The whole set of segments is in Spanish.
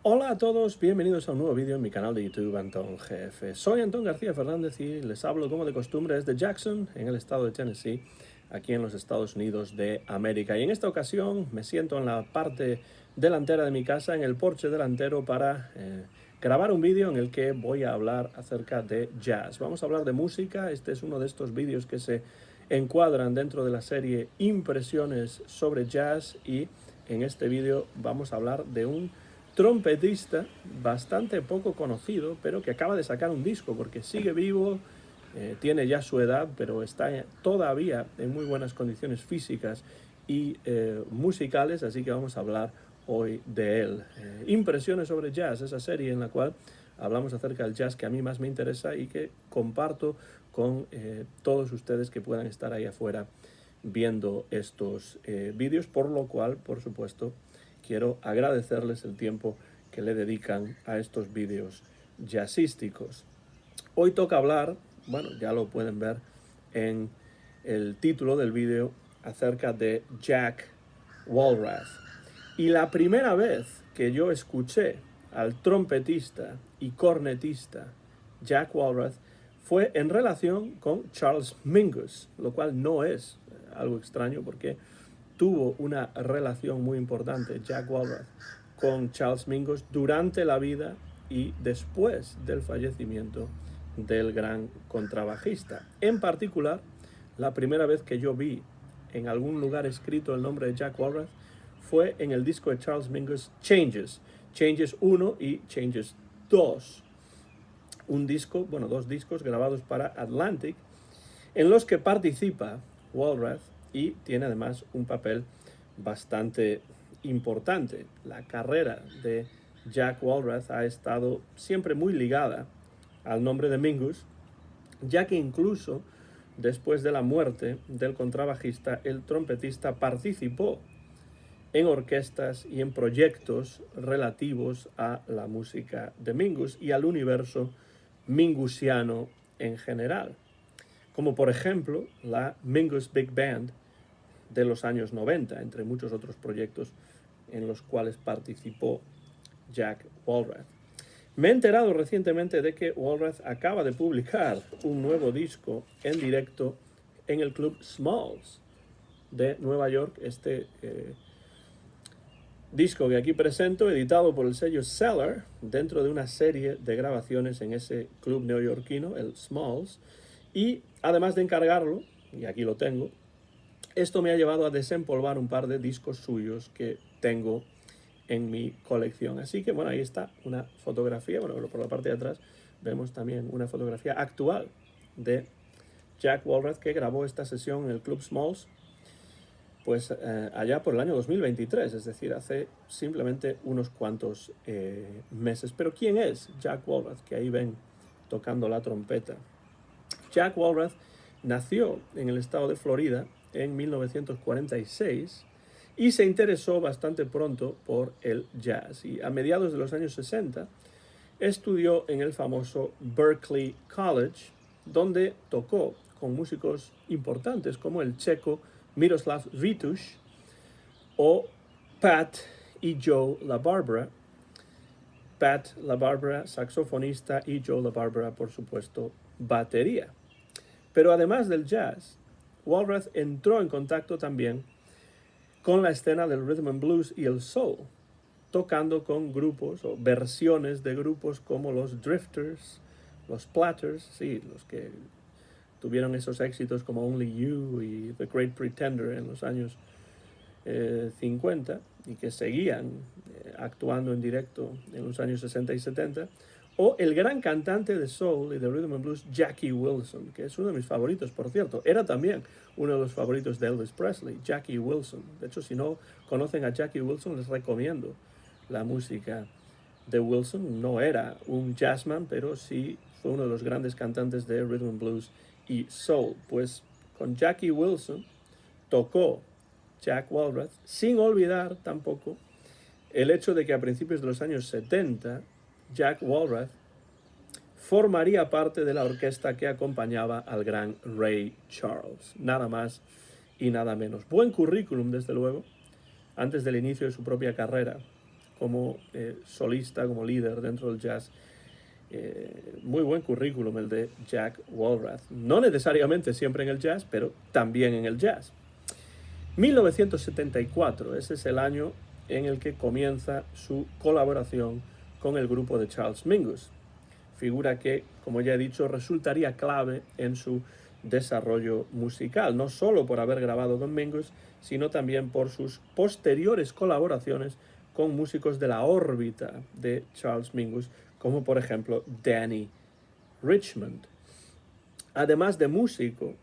Hola a todos, bienvenidos a un nuevo vídeo en mi canal de YouTube Antón GF. Soy Antón García Fernández y les hablo como de costumbre desde Jackson, en el estado de Tennessee, aquí en los Estados Unidos de América. Y en esta ocasión me siento en la parte delantera de mi casa, en el porche delantero, para grabar un vídeo en el que voy a hablar acerca de jazz. Vamos a hablar de música. Este es uno de estos vídeos que se encuadran dentro de la serie Impresiones sobre Jazz, y en este vídeo vamos a hablar de un trompetista bastante poco conocido, pero que acaba de sacar un disco porque sigue vivo, tiene ya su edad, pero está todavía en muy buenas condiciones físicas y musicales, así que vamos a hablar hoy de él. Impresiones sobre Jazz, esa serie en la cual hablamos acerca del jazz que a mí más me interesa y que comparto con todos ustedes que puedan estar ahí afuera viendo estos vídeos, por lo cual, por supuesto, quiero agradecerles el tiempo que le dedican a estos vídeos jazzísticos. Hoy toca hablar, bueno, ya lo pueden ver en el título del vídeo, acerca de Jack Walrath. Y la primera vez que yo escuché al trompetista y cornetista Jack Walrath fue en relación con Charles Mingus, lo cual no es algo extraño porque tuvo una relación muy importante Jack Walrath con Charles Mingus durante la vida y después del fallecimiento del gran contrabajista. En particular, la primera vez que yo vi en algún lugar escrito el nombre de Jack Walrath fue en el disco de Charles Mingus, Changes 1 y Changes 2. Dos discos grabados para Atlantic, en los que participa Walrath y tiene además un papel bastante importante. La carrera de Jack Walrath ha estado siempre muy ligada al nombre de Mingus, ya que incluso después de la muerte del contrabajista, el trompetista participó en orquestas y en proyectos relativos a la música de Mingus y al universo mingusiano en general, como por ejemplo la Mingus Big Band de los años 90, entre muchos otros proyectos en los cuales participó Jack Walrath. Me he enterado recientemente de que Walrath acaba de publicar un nuevo disco en directo en el Club Smalls de Nueva York. Disco que aquí presento, editado por el sello Cellar, dentro de una serie de grabaciones en ese club neoyorquino, el Smalls. Y además de encargarlo, y aquí lo tengo, esto me ha llevado a desempolvar un par de discos suyos que tengo en mi colección. Así que bueno, ahí está una fotografía. Bueno, por la parte de atrás vemos también una fotografía actual de Jack Walrath, que grabó esta sesión en el Club Smalls pues allá por el año 2023, es decir, hace simplemente unos cuantos meses. Pero ¿quién es Jack Walrath, que ahí ven tocando la trompeta? Jack Walrath nació en el estado de Florida en 1946 y se interesó bastante pronto por el jazz. Y a mediados de los años 60 estudió en el famoso Berklee College, donde tocó con músicos importantes como el checo Miroslav Vitouš o Pat y Joe LaBarbera. Pat LaBarbera, saxofonista, y Joe LaBarbera, por supuesto, batería. Pero además del jazz, Walrath entró en contacto también con la escena del rhythm and blues y el soul, tocando con grupos o versiones de grupos como los Drifters, los Platters, sí, los que tuvieron esos éxitos como Only You y The Great Pretender en los años 50 y que seguían actuando en directo en los años 60 y 70, o el gran cantante de soul y de rhythm and blues Jackie Wilson, que es uno de mis favoritos, por cierto. Era también uno de los favoritos de Elvis Presley, Jackie Wilson. De hecho, si no conocen a Jackie Wilson, les recomiendo la música de Wilson. No era un jazzman, pero sí fue uno de los grandes cantantes de rhythm and blues y soul. Pues con Jackie Wilson tocó Jack Walrath, sin olvidar tampoco el hecho de que a principios de los años 70 Jack Walrath formaría parte de la orquesta que acompañaba al gran Ray Charles, nada más y nada menos. Buen currículum, desde luego, antes del inicio de su propia carrera como solista, como líder dentro del jazz. Muy buen currículum el de Jack Walrath. No necesariamente siempre en el jazz, pero también en el jazz. 1974, ese es el año en el que comienza su colaboración con el grupo de Charles Mingus. Figura que, como ya he dicho, resultaría clave en su desarrollo musical, no solo por haber grabado con Mingus, sino también por sus posteriores colaboraciones con músicos de la órbita de Charles Mingus, como por ejemplo Danny Richmond. Además de músico,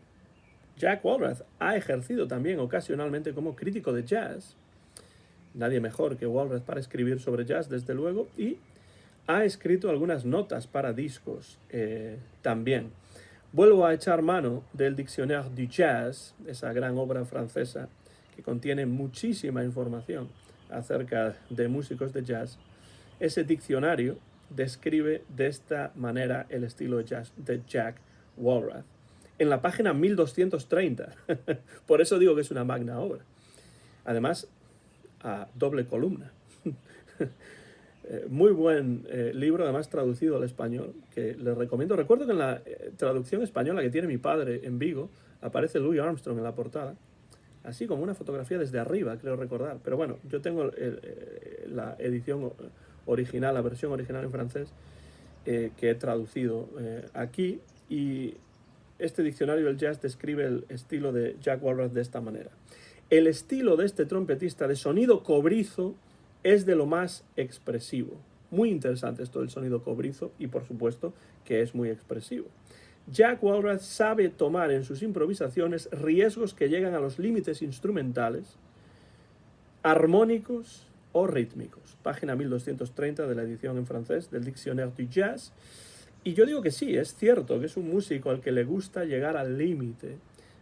Jack Walrath ha ejercido también ocasionalmente como crítico de jazz. Nadie mejor que Walrath para escribir sobre jazz, desde luego, y ha escrito algunas notas para discos también. Vuelvo a echar mano del Dictionnaire du Jazz, esa gran obra francesa que contiene muchísima información acerca de músicos de jazz. Ese diccionario describe de esta manera el estilo de jazz de Jack Walrath. En la página 1230, por eso digo que es una magna obra. Además, a doble columna. Muy buen libro, además traducido al español, que les recomiendo. Recuerdo que en la traducción española que tiene mi padre en Vigo, aparece Louis Armstrong en la portada, así como una fotografía desde arriba, creo recordar. Pero bueno, yo tengo la edición original, la versión original en francés, que he traducido aquí, y este diccionario del jazz describe el estilo de Jack Walrath de esta manera. El estilo de este trompetista de sonido cobrizo es de lo más expresivo. Muy interesante esto del sonido cobrizo, y por supuesto que es muy expresivo. Jack Walrath sabe tomar en sus improvisaciones riesgos que llegan a los límites instrumentales, armónicos o rítmicos. Página 1230 de la edición en francés del Dictionnaire du Jazz. Y yo digo que sí, es cierto que es un músico al que le gusta llegar al límite,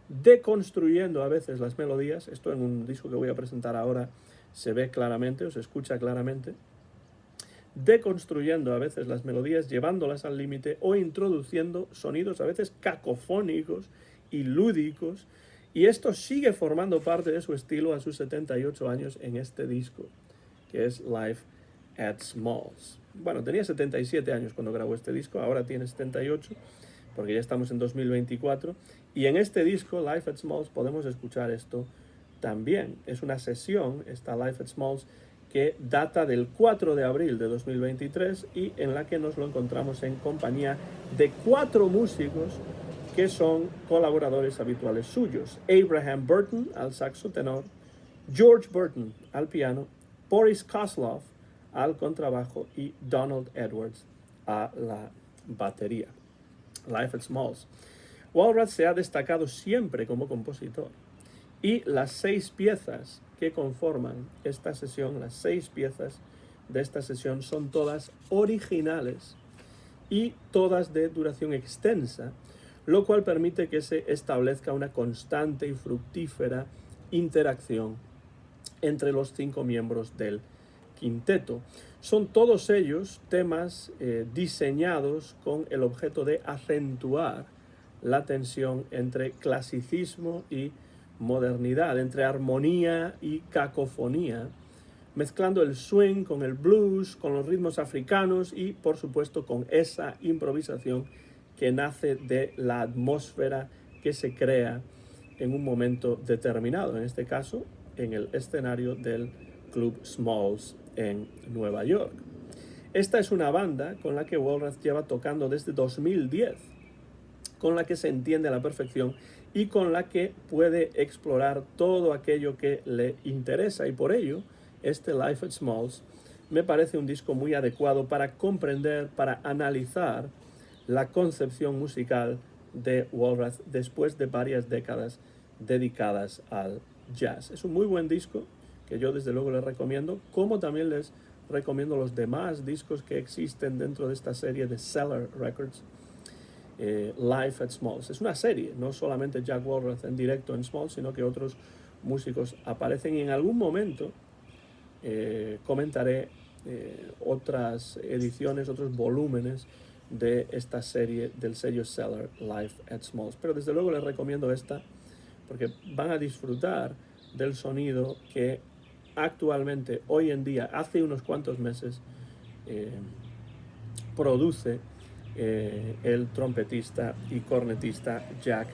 deconstruyendo a veces las melodías. Esto en un disco que voy a presentar ahora se ve claramente, o se escucha claramente. Deconstruyendo a veces las melodías, llevándolas al límite, o introduciendo sonidos a veces cacofónicos y lúdicos. Y esto sigue formando parte de su estilo a sus 78 años en este disco, que es Live at Smalls. Bueno, tenía 77 años cuando grabó este disco, ahora tiene 78, porque ya estamos en 2024. Y en este disco, Live at Smalls, podemos escuchar esto también. Es una sesión, esta Live at Smalls, que data del 4 de abril de 2023 y en la que nos lo encontramos en compañía de 4 músicos que son colaboradores habituales suyos. Abraham Burton al saxo tenor, George Burton al piano, Boris Kozlov al contrabajo y Donald Edwards a la batería. Live at Smalls. Walrath se ha destacado siempre como compositor, y las 6 piezas que conforman esta sesión, las 6 piezas de esta sesión son todas originales y todas de duración extensa, lo cual permite que se establezca una constante y fructífera interacción entre los 5 miembros del quinteto. Son todos ellos temas diseñados con el objeto de acentuar la tensión entre clasicismo y modernidad, entre armonía y cacofonía, mezclando el swing con el blues, con los ritmos africanos y, por supuesto, con esa improvisación que nace de la atmósfera que se crea en un momento determinado, en este caso, en el escenario del Club Smalls en Nueva York. Esta es una banda con la que Walrath lleva tocando desde 2010, con la que se entiende a la perfección y con la que puede explorar todo aquello que le interesa, y por ello este Live at Smalls me parece un disco muy adecuado para comprender, para analizar la concepción musical de Walrath después de varias décadas dedicadas al jazz. Es un muy buen disco que yo desde luego les recomiendo, como también les recomiendo los demás discos que existen dentro de esta serie de Cellar Records, Live at Smalls. Es una serie, no solamente Jack Walrath en directo en Smalls, sino que otros músicos aparecen, y en algún momento comentaré otras ediciones, otros volúmenes de esta serie del sello Cellar, Live at Smalls. Pero desde luego les recomiendo esta porque van a disfrutar del sonido que actualmente, hoy en día, hace unos cuantos meses, produce el trompetista y cornetista Jack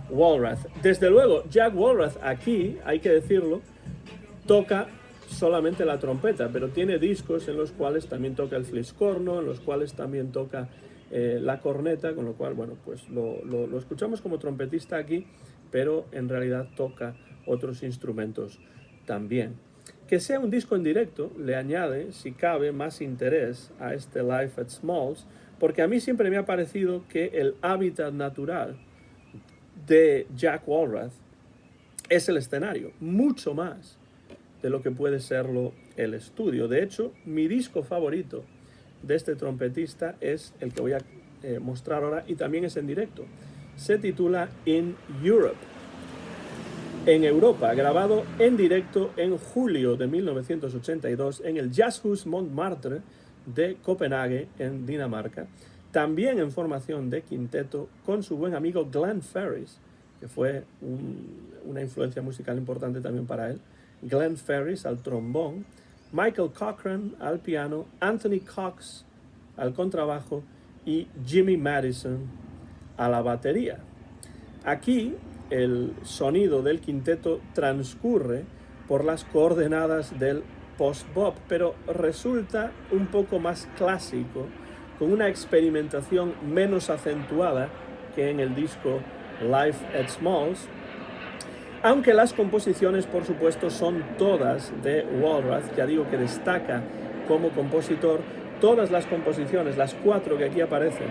Walrath. Desde luego, Jack Walrath aquí, hay que decirlo, toca solamente la trompeta, pero tiene discos en los cuales también toca el fliscorno, en los cuales también toca la corneta, con lo cual, bueno, pues lo escuchamos como trompetista aquí, pero en realidad toca otros instrumentos también. Que sea un disco en directo le añade, si cabe, más interés a este Live at Smalls, porque a mí siempre me ha parecido que el hábitat natural de Jack Walrath es el escenario, mucho más de lo que puede serlo el estudio. De hecho, mi disco favorito de este trompetista es el que voy a mostrar ahora, y también es en directo. Se titula In Europe, en Europa, grabado en directo en julio de 1982 en el Jazzhus Montmartre de Copenhague, en Dinamarca, también en formación de quinteto con su buen amigo Glenn Ferris, que fue una influencia musical importante también para él. Glenn Ferris al trombón, Michael Cochran al piano, Anthony Cox al contrabajo y Jimmy Madison a la batería. Aquí el sonido del quinteto transcurre por las coordenadas del post-bop, pero resulta un poco más clásico, con una experimentación menos acentuada que en el disco Live at Smalls, aunque las composiciones, por supuesto, son todas de Walrath. Ya digo que destaca como compositor. Todas las composiciones, las 4 que aquí aparecen,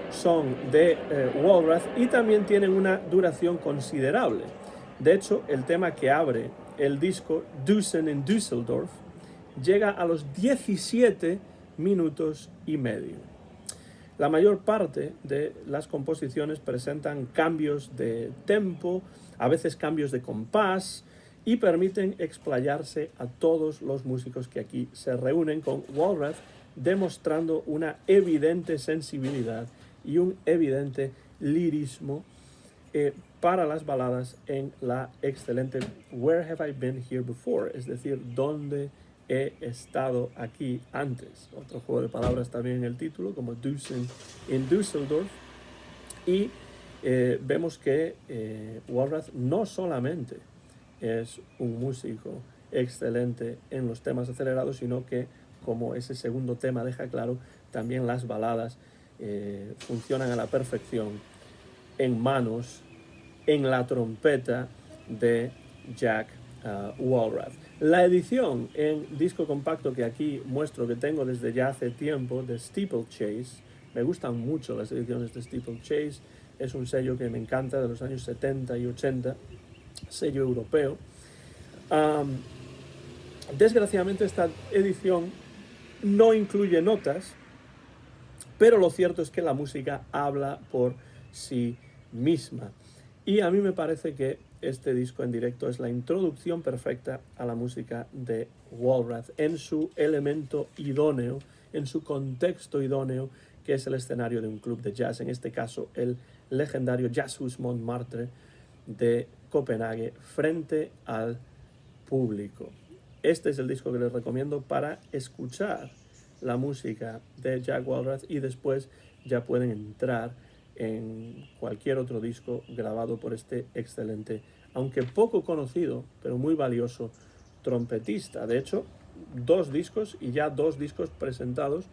son de Walrath, y también tienen una duración considerable. De hecho, el tema que abre el disco, Dusen in Düsseldorf, llega a los 17 minutos y medio. La mayor parte de las composiciones presentan cambios de tempo, a veces cambios de compás, y permiten explayarse a todos los músicos que aquí se reúnen, con Walrath demostrando una evidente sensibilidad y un evidente lirismo para las baladas en la excelente Where Have I Been Here Before, es decir, ¿dónde he estado aquí antes? Otro juego de palabras también en el título, como Dusen in Düsseldorf. Y vemos que Walrath no solamente es un músico excelente en los temas acelerados, sino que, como ese segundo tema deja claro, también las baladas funcionan a la perfección en manos, en la trompeta de Jack Walrath. La edición en disco compacto que aquí muestro, que tengo desde ya hace tiempo, de Steeplechase, me gustan mucho las ediciones de Steeplechase, es un sello que me encanta, de los años 70 y 80, sello europeo. Desgraciadamente esta edición no incluye notas, pero lo cierto es que la música habla por sí misma. Y a mí me parece que este disco en directo es la introducción perfecta a la música de Walrath, en su elemento idóneo, en su contexto idóneo, que es el escenario de un club de jazz, en este caso el legendario Jazzhus Montmartre de Copenhague, frente al público. Este es el disco que les recomiendo para escuchar la música de Jack Walrath, y después ya pueden entrar en cualquier otro disco grabado por este excelente, aunque poco conocido, pero muy valioso trompetista. De hecho, 2 discos, y ya 2 discos presentados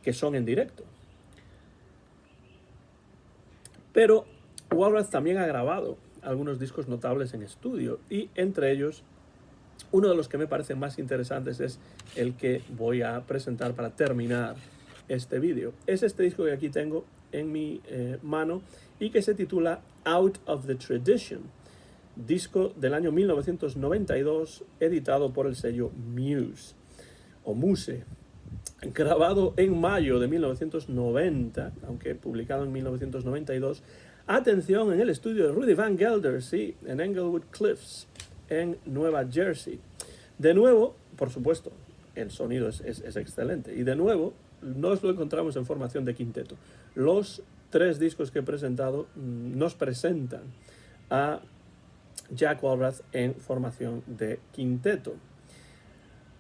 que son en directo. Pero Walrath también ha grabado algunos discos notables en estudio, y entre ellos uno de los que me parecen más interesantes es el que voy a presentar para terminar este vídeo. Es este disco que aquí tengo en mi mano, y que se titula Out of the Tradition, disco del año 1992, editado por el sello Muse, o Muse, grabado en mayo de 1990, aunque publicado en 1992, atención, en el estudio de Rudy Van Gelder, sí, en Englewood Cliffs, en Nueva Jersey. De nuevo, por supuesto, el sonido es excelente, y de nuevo nos lo encontramos en formación de quinteto. Los 3 discos que he presentado nos presentan a Jack Walrath en formación de quinteto.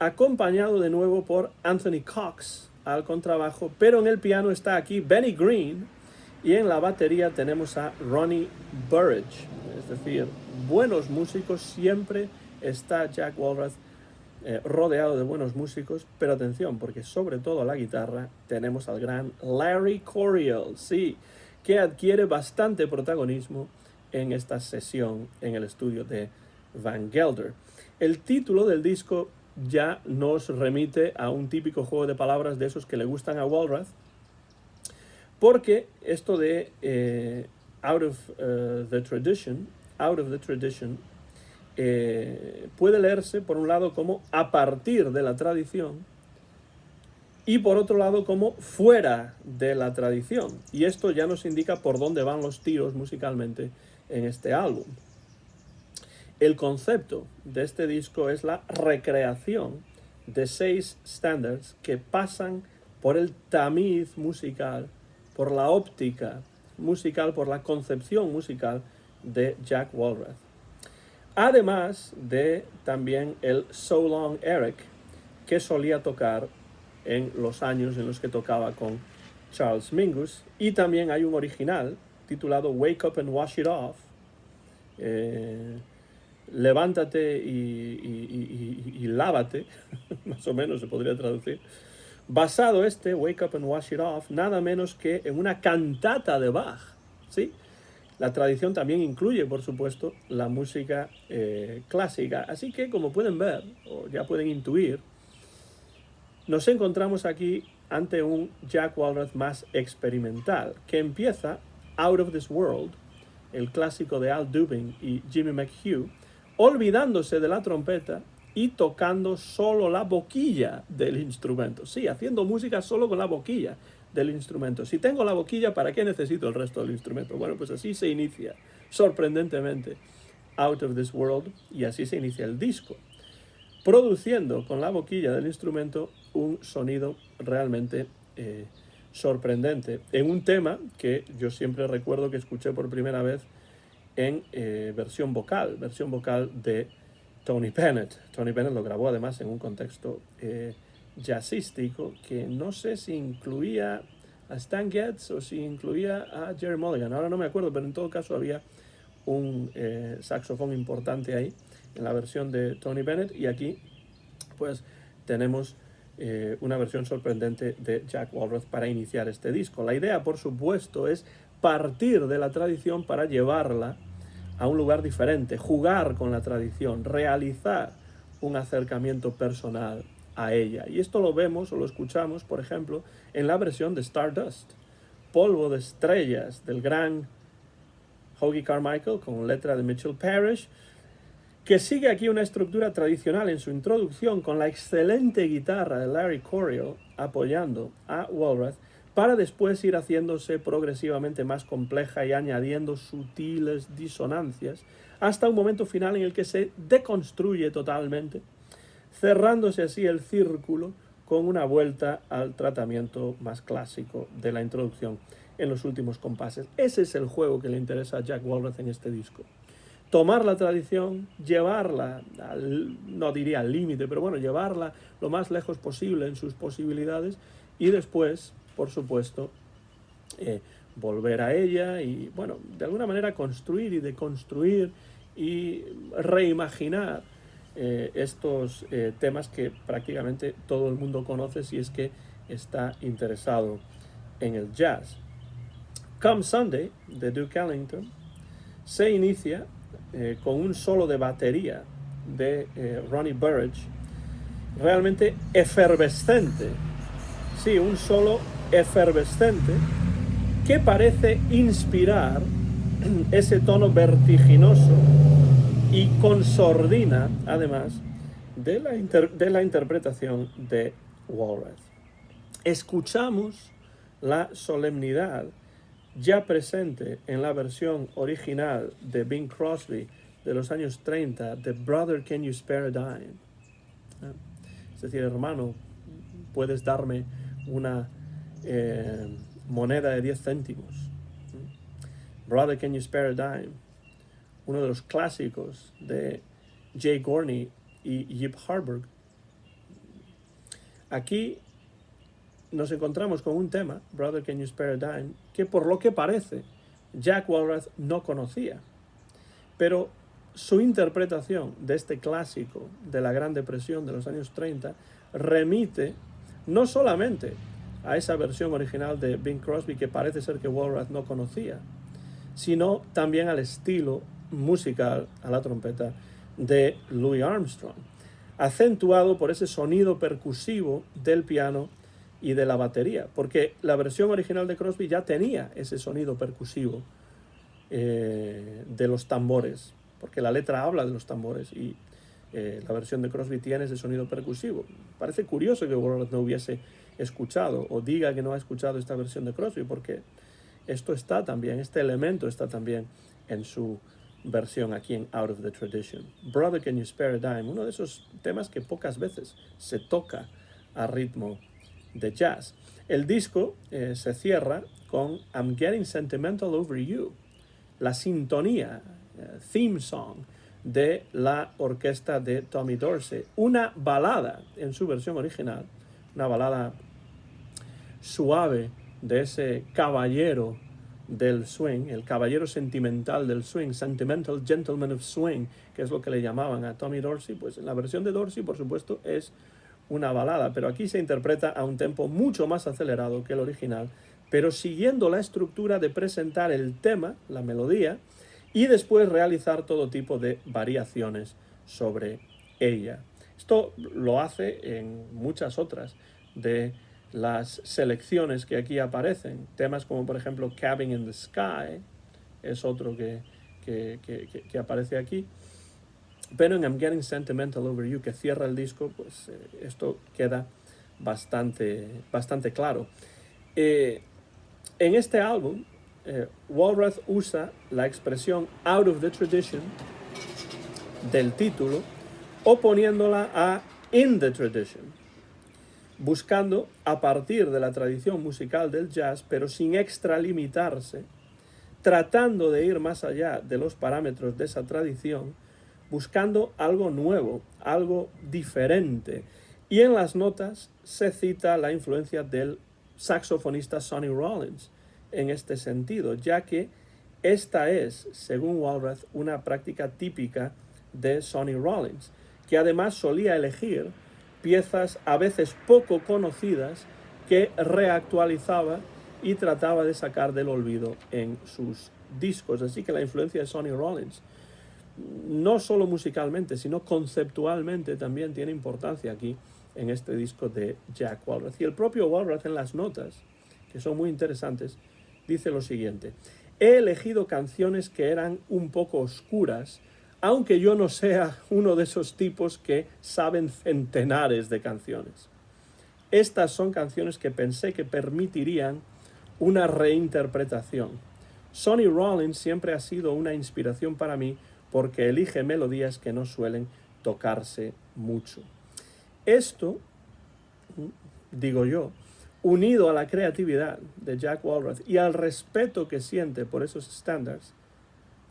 acompañado de nuevo por Anthony Cox al contrabajo, pero en el piano está aquí Benny Green y en la batería tenemos a Ronnie Burridge. Es decir, buenos músicos, siempre está Jack Walrath rodeado de buenos músicos, pero atención, porque sobre todo a la guitarra tenemos al gran Larry Coryell, sí, que adquiere bastante protagonismo en esta sesión en el estudio de Van Gelder. El título del disco ya nos remite a un típico juego de palabras de esos que le gustan a Walrath, porque esto de out of the tradition, puede leerse por un lado como a partir de la tradición y por otro lado como fuera de la tradición. Y esto ya nos indica por dónde van los tiros musicalmente en este álbum. El concepto de este disco es la recreación de 6 standards que pasan por el tamiz musical, por la óptica musical, por la concepción musical de Jack Walrath. Además de también el So Long Eric, que solía tocar en los años en los que tocaba con Charles Mingus. Y también hay un original titulado Wake Up and Wash It Off. Levántate y lávate, más o menos se podría traducir. Basado Wake Up and Wash It Off, nada menos que en una cantata de Bach, ¿sí? La tradición también incluye, por supuesto, la música clásica. Así que, como pueden ver, o ya pueden intuir, nos encontramos aquí ante un Jack Walrath más experimental, que empieza Out of This World, el clásico de Al Dubin y Jimmy McHugh, olvidándose de la trompeta y tocando solo la boquilla del instrumento. Sí, haciendo música solo con la boquilla del instrumento. Si tengo la boquilla, ¿para qué necesito el resto del instrumento? Bueno, pues así se inicia, sorprendentemente, Out of This World, y así se inicia el disco, produciendo con la boquilla del instrumento un sonido realmente sorprendente, en un tema que yo siempre recuerdo que escuché por primera vez en versión vocal de Tony Bennett. Tony Bennett lo grabó además en un contexto jazzístico que no sé si incluía a Stan Getz o si incluía a Jerry Mulligan, ahora no me acuerdo, pero en todo caso había un saxofón importante ahí en la versión de Tony Bennett, y aquí pues tenemos una versión sorprendente de Jack Walrath para iniciar este disco. La idea, por supuesto, es partir de la tradición para llevarla a un lugar diferente, jugar con la tradición, realizar un acercamiento personal a ella. Y esto lo vemos o lo escuchamos, por ejemplo, en la versión de Stardust, Polvo de Estrellas, del gran Hoagy Carmichael, con letra de Mitchell Parrish, que sigue aquí una estructura tradicional en su introducción con la excelente guitarra de Larry Coryell apoyando a Walrath, para después ir haciéndose progresivamente más compleja y añadiendo sutiles disonancias hasta un momento final en el que se deconstruye totalmente, cerrándose así el círculo con una vuelta al tratamiento más clásico de la introducción en los últimos compases. Ese es el juego que le interesa a Jack Walrath en este disco. Tomar la tradición, llevarla, no diría al límite, pero bueno, llevarla lo más lejos posible en sus posibilidades, y después, por supuesto, volver a ella y, bueno, de alguna manera construir y deconstruir y reimaginar estos temas que prácticamente todo el mundo conoce si es que está interesado en el jazz. Come Sunday, de Duke Ellington, se inicia con un solo de batería de Ronnie Burridge, realmente efervescente. Sí, un solo efervescente que parece inspirar ese tono vertiginoso y con sordina, además, de la interpretación de Walrath. Escuchamos la solemnidad ya presente en la versión original de Bing Crosby de los años 30, de Brother, Can You Spare a Dime? Es decir, hermano, ¿puedes darme una moneda de 10 céntimos? Brother, Can You Spare a Dime? Uno de los clásicos de Jay Gorney y Yip Harburg, aquí nos encontramos con un tema, Brother Can You Spare a Dime, que por lo que parece Jack Walrath no conocía. Pero su interpretación de este clásico de la Gran Depresión de los años 30 remite no solamente a esa versión original de Bing Crosby que parece ser que Walrath no conocía, sino también al estilo musical a la trompeta de Louis Armstrong, acentuado por ese sonido percusivo del piano y de la batería, porque la versión original de Crosby ya tenía ese sonido percusivo de los tambores, porque la letra habla de los tambores y la versión de Crosby tiene ese sonido percusivo. Parece curioso que Walrath no hubiese escuchado o diga que no ha escuchado esta versión de Crosby, porque esto está también, este elemento está también en su versión aquí en Out of the Tradition. Brother Can You Spare a Dime, uno de esos temas que pocas veces se toca a ritmo de jazz. El disco se cierra con I'm Getting Sentimental Over You, la sintonía, theme song de la orquesta de Tommy Dorsey, una balada en su versión original, una balada suave de ese caballero del swing, el caballero sentimental del swing, Sentimental Gentleman of Swing, que es lo que le llamaban a Tommy Dorsey. Pues en la versión de Dorsey, por supuesto, es una balada, pero aquí se interpreta a un tempo mucho más acelerado que el original, pero siguiendo la estructura de presentar el tema, la melodía, y después realizar todo tipo de variaciones sobre ella. Esto lo hace en muchas otras de las selecciones que aquí aparecen. Temas como por ejemplo Cabin in the Sky es otro que aparece aquí. Pero en I'm Getting Sentimental Over You, que cierra el disco, pues esto queda bastante claro. En este álbum, Walrath usa la expresión Out of the Tradition del título, oponiéndola a In the Tradition, buscando a partir de la tradición musical del jazz, pero sin extralimitarse, tratando de ir más allá de los parámetros de esa tradición, buscando algo nuevo, algo diferente. Y en las notas se cita la influencia del saxofonista Sonny Rollins en este sentido, ya que esta es, según Walrath, una práctica típica de Sonny Rollins, que además solía elegir piezas a veces poco conocidas que reactualizaba y trataba de sacar del olvido en sus discos. Así que la influencia de Sonny Rollins, no solo musicalmente, sino conceptualmente, también tiene importancia aquí en este disco de Jack Walrath. Y el propio Walrath en las notas, que son muy interesantes, dice lo siguiente: he elegido canciones que eran un poco oscuras, aunque yo no sea uno de esos tipos que saben centenares de canciones. Estas son canciones que pensé que permitirían una reinterpretación. Sonny Rollins siempre ha sido una inspiración para mí porque elige melodías que no suelen tocarse mucho. Esto, digo yo, unido a la creatividad de Jack Walrath y al respeto que siente por esos estándares,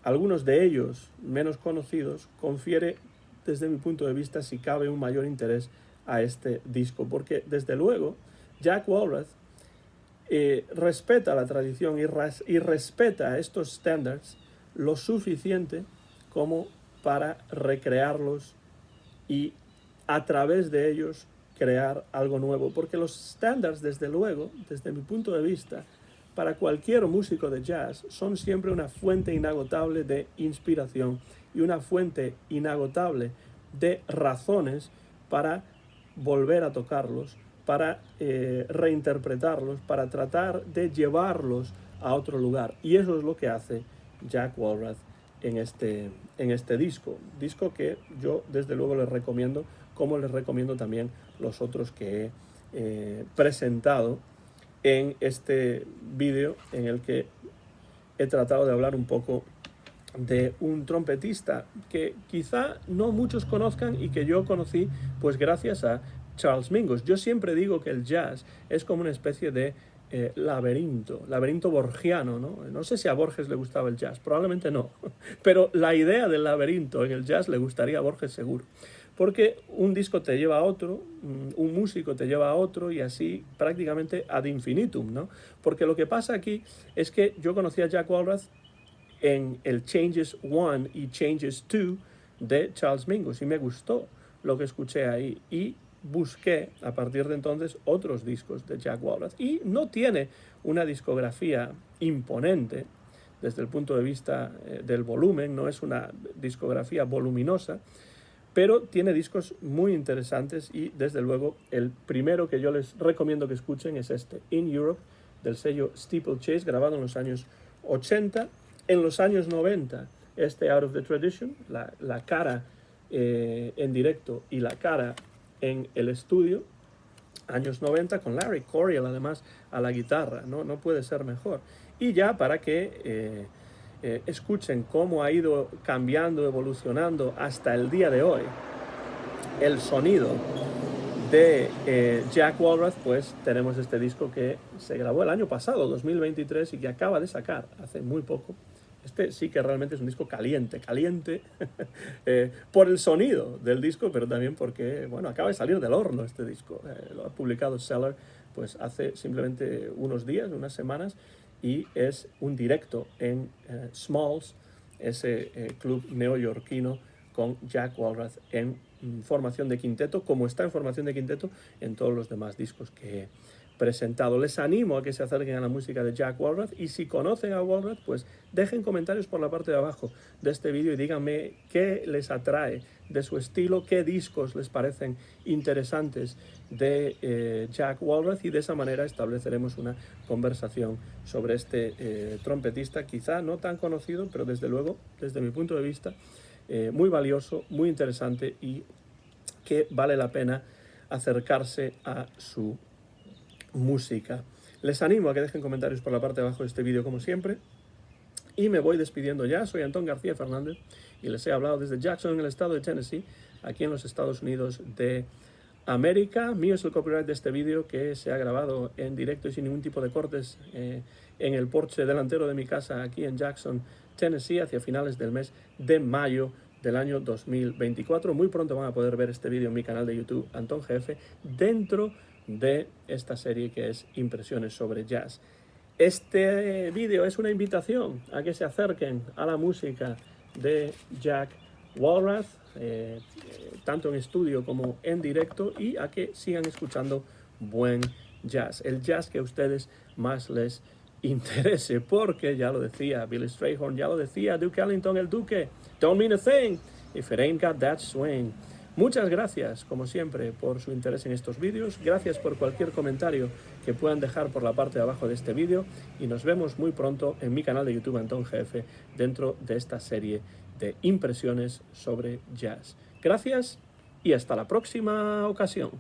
algunos de ellos menos conocidos, confiere, desde mi punto de vista, si cabe, un mayor interés a este disco, porque desde luego Jack Walrath respeta la tradición y respeta estos estándares lo suficiente como para recrearlos y a través de ellos crear algo nuevo, porque los estándares, desde luego, desde mi punto de vista, para cualquier músico de jazz, son siempre una fuente inagotable de inspiración y una fuente inagotable de razones para volver a tocarlos, para reinterpretarlos, para tratar de llevarlos a otro lugar. Y eso es lo que hace Jack Walrath en este disco que yo desde luego les recomiendo, como les recomiendo también los otros que he presentado en este vídeo, en el que he tratado de hablar un poco de un trompetista que quizá no muchos conozcan y que yo conocí pues gracias a Charles Mingus. Yo siempre digo que el jazz es como una especie de laberinto borgiano, ¿no? No sé si a Borges le gustaba el jazz, probablemente no, pero la idea del laberinto en el jazz le gustaría a Borges seguro, porque un disco te lleva a otro, un músico te lleva a otro y así prácticamente ad infinitum, ¿no? Porque lo que pasa aquí es que yo conocí a Jack Walrath en el Changes 1 y Changes 2 de Charles Mingus y me gustó lo que escuché ahí y busqué a partir de entonces otros discos de Jack Walrath y no tiene una discografía imponente desde el punto de vista del volumen, no es una discografía voluminosa, pero tiene discos muy interesantes y desde luego el primero que yo les recomiendo que escuchen es este, In Europe, del sello Steeplechase, grabado en los años 80. En los años 90, este Out of the Tradition, la cara en directo y la cara en el estudio, años 90, con Larry Coryell además a la guitarra, no puede ser mejor. Y ya para que escuchen cómo ha ido cambiando, evolucionando hasta el día de hoy el sonido de Jack Walrath, pues tenemos este disco que se grabó el año pasado, 2023, y que acaba de sacar hace muy poco. Este sí que realmente es un disco caliente por el sonido del disco, pero también porque, bueno, acaba de salir del horno este disco. Lo ha publicado Cellar pues hace simplemente unos días, unas semanas, y es un directo en Smalls, ese club neoyorquino con Jack Walrath en formación de quinteto, como está en formación de quinteto en todos los demás discos que he presentado. Les animo a que se acerquen a la música de Jack Walrath y si conocen a Walrath, pues dejen comentarios por la parte de abajo de este vídeo y díganme qué les atrae de su estilo, qué discos les parecen interesantes de Jack Walrath y de esa manera estableceremos una conversación sobre este trompetista, quizá no tan conocido, pero desde luego, desde mi punto de vista, muy valioso, muy interesante y que vale la pena acercarse a su música. Les animo a que dejen comentarios por la parte de abajo de este vídeo como siempre y me voy despidiendo ya. Soy Antón García Fernández y les he hablado desde Jackson en el estado de Tennessee, aquí en los Estados Unidos de América. Mío es el copyright de este vídeo que se ha grabado en directo y sin ningún tipo de cortes en el porche delantero de mi casa aquí en Jackson, Tennessee, hacia finales del mes de mayo del año 2024. Muy pronto van a poder ver este vídeo en mi canal de YouTube, Antón GF, dentro de esta serie que es Impresiones sobre Jazz. Este vídeo es una invitación a que se acerquen a la música de Jack Walrath, tanto en estudio como en directo, y a que sigan escuchando buen jazz, el jazz que a ustedes más les interese, porque ya lo decía Billy Strayhorn, ya lo decía Duke Ellington, el Duque, don't mean a thing if it ain't got that swing. Muchas gracias, como siempre, por su interés en estos vídeos. Gracias por cualquier comentario que puedan dejar por la parte de abajo de este vídeo. Y nos vemos muy pronto en mi canal de YouTube, Antón GF, dentro de esta serie de impresiones sobre jazz. Gracias y hasta la próxima ocasión.